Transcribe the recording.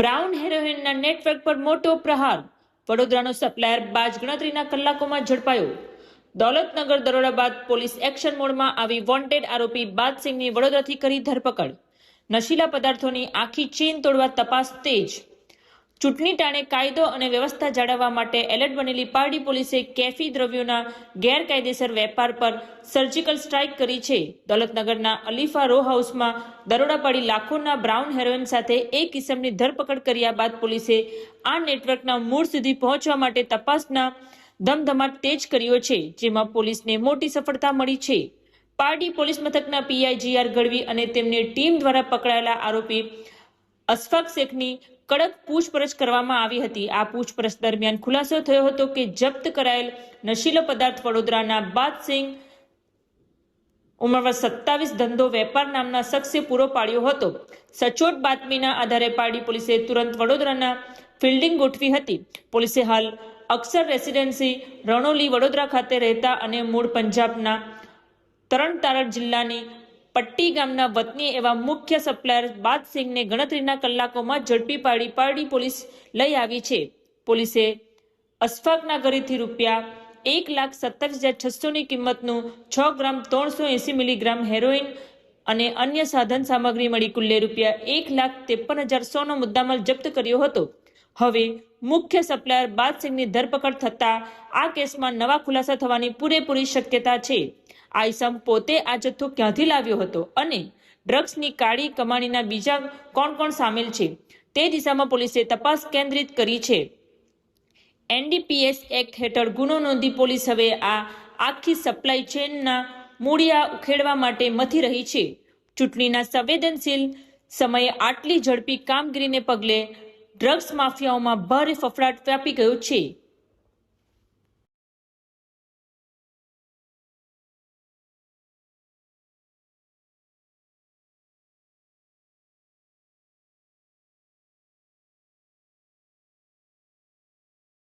Brown હેરોઇનના network પર મોટો પ્રહાર. વડોદરાનો સપ્લાયર બાજ ગણતરીના કલાકોમાં ઝડપાયો. દૌલતનગર દરોડા બાદ પોલીસ એક્શન મોડમાં આવી વોન્ટેડ આરોપી બાદસિંહની વડોદરાથી કરી ધરપકડ. નશીલા પદાર્થોની આખી ચેઇન તોડવા તપાસ તેજ. ચૂંટણી ટાણે કાયદો અને વ્યવસ્થા જાળવવા માટે એલર્ટ બનેલી પારડી પોલીસે કેફી દ્રવ્યોના ગેરકાયદેસર વેપાર પર સર્જિકલ સ્ટ્રાઇક કરી છે. દૌલતનગરના અલીફા રો હાઉસમાં દરોડા પાડી લાખોના બ્રાઉન હેરોઇન સાથે એક કિસમની ધરપકડ કર્યા બાદ પોલીસે આ નેટવર્કના મૂળ સુધી પહોંચવા માટે તપાસના ધમધમાટ તેજ કર્યો છે, જેમાં પોલીસને મોટી સફળતા મળી છે. પારડી પોલીસ મથકના પીઆઈ જીઆર ગઢવી અને તેમની ટીમ દ્વારા પકડાયેલા આરોપી અશફાક શેખની કડક પૂછપરછ કરવામાં આવી હતી. આ પૂછપરછ દરમિયાન ખુલાસો થયો હતો કે જપ્ત કરાયેલ નશીલો પદાર્થ વડોદરાના બાદસિંહ ઉંમર 27 ધંધો વેપાર નામના શખ્સે પૂરો પાડ્યો હતો. સચોટ બાતમીના આધારે પારડી પોલીસે તુરંત વડોદરાના ફિલ્ડિંગ ગોઠવી હતી. પોલીસે હાલ અક્ષર રેસિડેન્સી રણોલી વડોદરા ખાતે રહેતા અને મૂળ પંજાબના તરણતારણ જિલ્લાની પટ્ટી ગામના વતની એવા મુખ્ય સપ્લાયર બાદસિંહને ગણતરીના કલાકોમાં ઝડપી પાડી પારડી પોલીસ લઈ આવી છે. પોલીસે અશફાકના ઘરેથી રૂપિયા 1,27,600 ની કિંમતનું 6 ગ્રામ 380 મિલીગ્રામ હેરોઇન અને અન્ય સાધન સામગ્રી મળી કુલ્લે રૂપિયા 1,53,100 નો મુદ્દામાલ જપ્ત કર્યો હતો. હવે મુખ્ય સપ્લાયર બાદસિંહની ધરપકડ થતા આ કેસમાં નવા ખુલાસા થવાની પૂરેપૂરી શક્યતા છે. આ ઇસમ પોતે આ જથ્થો ક્યાંથી લાવ્યો હતો અને ડ્રગ્સની કાળી કમાણીના બીજા કોણ કોણ સામેલ છે તે દિશામાં પોલીસે તપાસ કેન્દ્રિત કરી છે. એનડીપીએસ એક્ટ હેઠળ ગુનો નોંધી પોલીસ હવે આ આખી સપ્લાય ચેઇનના મૂળિયા ઉખેડવા માટે મથી રહી છે. ચૂંટણીના સંવેદનશીલ સમયે આટલી ઝડપી કામગીરીને પગલે ડ્રગ્સ માફિયાઓમાં ભારે ફફડાટ વ્યાપી ગયો છે.